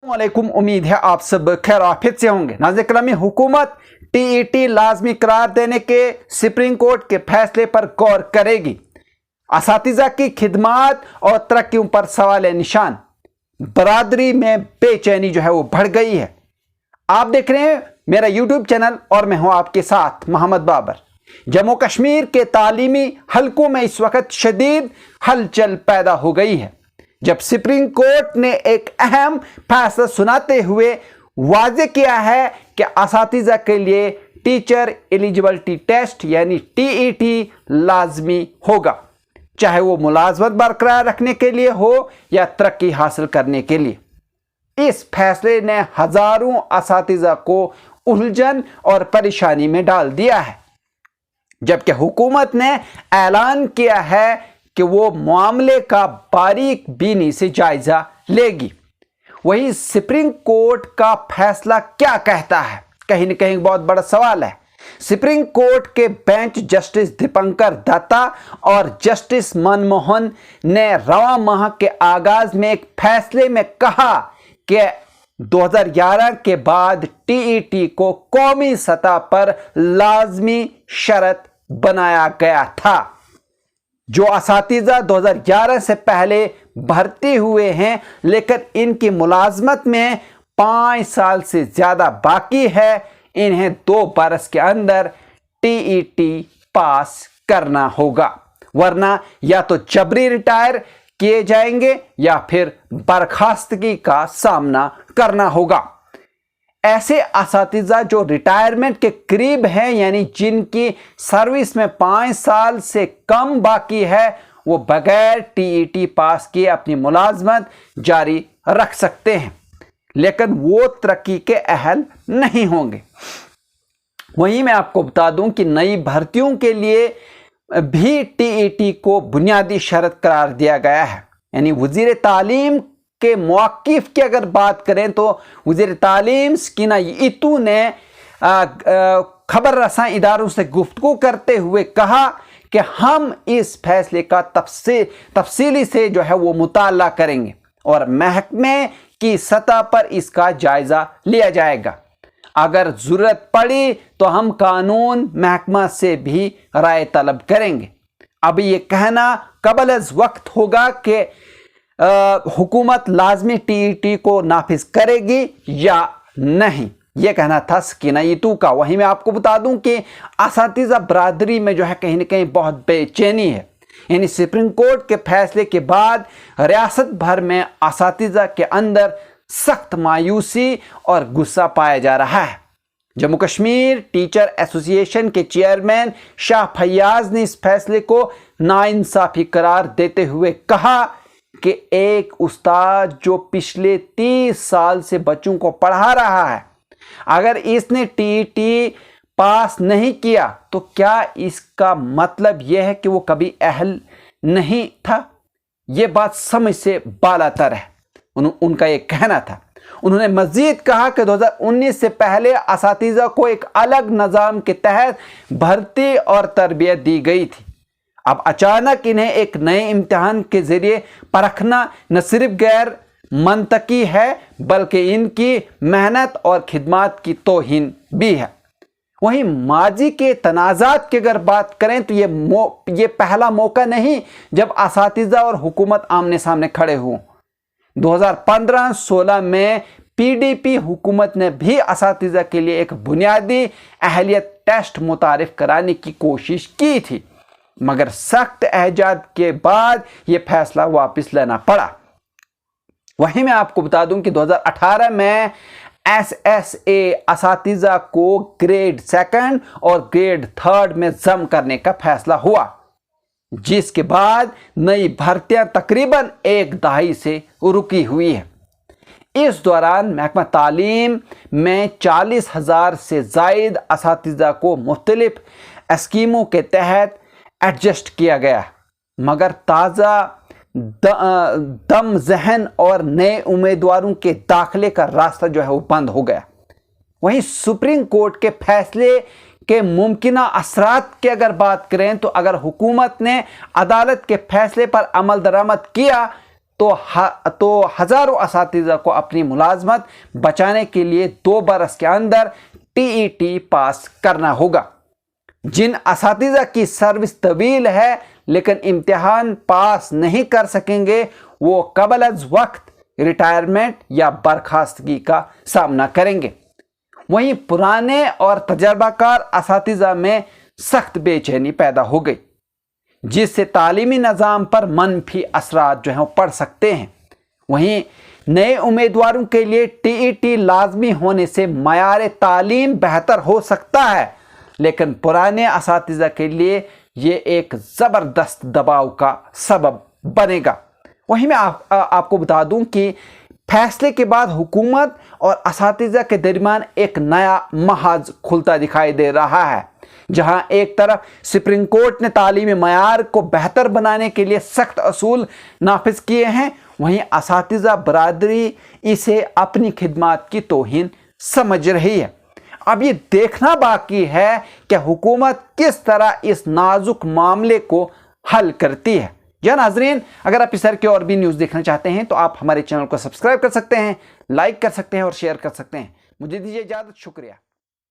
वालेकुम, उम्मीद है आप सब खैर आफियत से होंगे। नाज़रीन ग्रामी, हुकूमत टीईटी लाजमी करार देने के सुप्रीम कोर्ट के फैसले पर गौर करेगी। असातिज़ा की खिदमात और तरक्कियों पर सवाल निशान। बरादरी में बेचैनी जो है वो बढ़ गई है। आप देख रहे हैं मेरा यूट्यूब चैनल और मैं हूं आपके साथ मोहम्मद बाबर। जम्मू कश्मीर के तालीमी हलकों में इस वक्त शदीद हलचल पैदा हो गई है, जब सुप्रीम कोर्ट ने एक अहम फैसला सुनाते हुए वाज़ेह किया है कि असातिज़ा के लिए टीचर एलिजिबिलिटी टेस्ट यानी टीईटी लाजमी होगा, चाहे वो मुलाजमत बरकरार रखने के लिए हो या तरक्की हासिल करने के लिए। इस फैसले ने हजारों असातिज़ा को उलझन और परेशानी में डाल दिया है, जबकि हुकूमत ने ऐलान किया है कि वो मामले का बारीक बीनी से जायजा लेगी। वही सुप्रीम कोर्ट का फैसला क्या कहता है, कहीं न कहीं बहुत बड़ा सवाल है। सुप्रीम कोर्ट के बेंच जस्टिस दीपंकर दत्ता और जस्टिस मनमोहन ने रवां माह के आगाज में एक फैसले में कहा कि 2011 के बाद टीईटी को कौमी सतह पर लाजमी शर्त बनाया गया था। जो असातिज़ा 2011 से पहले भर्ती हुए हैं लेकिन इनकी मुलाजमत में 5 साल से ज़्यादा बाकी है, इन्हें 2 बरस के अंदर टीईटी पास करना होगा, वरना या तो जबरी रिटायर किए जाएंगे या फिर बर्खास्तगी का सामना करना होगा। ऐसे असातिज़ा जो रिटायरमेंट के करीब हैं, यानी जिनकी सर्विस में 5 साल से कम बाकी है, वो बगैर टीईटी पास किए अपनी मुलाजमत जारी रख सकते हैं, लेकिन वो तरक्की के अहल नहीं होंगे। वहीं मैं आपको बता दूं कि नई भर्तियों के लिए भी टीईटी को बुनियादी शर्त करार दिया गया है। यानी वज़ीर तालीम के मौक़िफ़ की अगर बात करें तो वज़ीर तालीम सकीना इतू ने खबर रसां इदारों से गुफ्तगू करते हुए कहा कि हम इस फैसले का तफसीली से जो है वो मुताला करेंगे और महकमे की सतह पर इसका जायज़ा लिया जाएगा। अगर ज़रूरत पड़ी तो हम कानून महकमा से भी राय तलब करेंगे। अब ये कहना कबल अज़ वक्त होगा कि हुकूमत लाजमी टीईटी को नाफिज करेगी या नहीं, ये कहना था सकीना इतू का। वहीं मैं आपको बता दूं कि असातिज़ा बरादरी में जो है कहीं ना कहीं बहुत बेचैनी है। यानी सुप्रीम कोर्ट के फैसले के बाद रियासत भर में असातिज़ा के अंदर सख्त मायूसी और गुस्सा पाया जा रहा है। जम्मू कश्मीर टीचर एसोसिएशन के चेयरमैन शाह फैयाज ने इस फैसले को नाइंसाफ़ी करार देते हुए कहा कि एक उस्ताद जो पिछले 30 साल से बच्चों को पढ़ा रहा है, अगर इसने टीईटी पास नहीं किया तो क्या इसका मतलब यह है कि वो कभी अहल नहीं था? ये बात समझ से बालातर है, उनका ये कहना था। उन्होंने मज़ीद कहा कि 2019 से पहले असातिज़ा को एक अलग निज़ाम के तहत भर्ती और तरबियत दी गई थी। अब अचानक इन्हें एक नए इम्तिहान के ज़रिए परखना न सिर्फ गैर मंतकी है बल्कि इनकी मेहनत और खिदमात की तौहीन भी है। वहीं माजी के तनाज़ात की अगर बात करें तो ये पहला मौका नहीं जब असातिज़ा और हुकूमत आमने सामने खड़े हों। 2015-16 में पीडीपी हुकूमत ने भी असातिज़ा के लिए एक बुनियादी अहलियत टेस्ट मुतारिफ कराने की कोशिश की थी, मगर सख्त एहजाज के बाद यह फैसला वापस लेना पड़ा। वहीं मैं आपको बता दूं कि 2018 में एसएसए असातिज़ा को ग्रेड 2 और ग्रेड 3 में जम करने का फैसला हुआ, जिसके बाद नई भर्तियां तकरीबन 1 दहाई से रुकी हुई है। इस दौरान महकमा तालीम में 40,000 से ज़ायद असातिज़ा को मुख्तलिफ स्कीमों के तहत एडजस्ट किया गया, मगर ताज़ा दम जहन और नए उम्मीदवारों के दाखिले का रास्ता जो है वो बंद हो गया। वहीं सुप्रीम कोर्ट के फैसले के मुमकिना असरात की अगर बात करें तो अगर हुकूमत ने अदालत के फैसले पर अमल दरामद किया तो हज़ारों असातिज़ा को अपनी मुलाजमत बचाने के लिए 2 बरस के अंदर टीईटी पास करना होगा। जिन असातिज़ा की सर्विस तवील है लेकिन इम्तिहान पास नहीं कर सकेंगे, वो कबल अज वक्त रिटायरमेंट या बर्खास्तगी का सामना करेंगे। वहीं पुराने और तजर्बाकार असातिज़ा में सख्त बेचैनी पैदा हो गई, जिससे तालीमी निज़ाम पर मनफी असरात जो हैं वो पड़ सकते हैं। वहीं नए उम्मीदवारों के लिए टीईटी लाजमी होने से मयार तालीम बेहतर हो सकता है, लेकिन पुराने असातिज़ा के लिए ये एक ज़बरदस्त दबाव का सबब बनेगा। वहीं मैं आपको बता दूं कि फैसले के बाद हुकूमत और असातिज़ा के दरमियान एक नया महाज खुलता दिखाई दे रहा है, जहां एक तरफ सुप्रीम कोर्ट ने तालीमी मयार को बेहतर बनाने के लिए सख्त असूल नाफिज किए हैं, वहीं असातिज़ा बरादरी इसे अपनी खिदमत की तौहीन समझ रही है। अब ये देखना बाकी है कि हुकूमत किस तरह इस नाजुक मामले को हल करती है। या नाजरीन, अगर आप इस तरह की और भी न्यूज़ देखना चाहते हैं तो आप हमारे चैनल को सब्सक्राइब कर सकते हैं, लाइक कर सकते हैं और शेयर कर सकते हैं। मुझे दीजिए इजाज़त, शुक्रिया।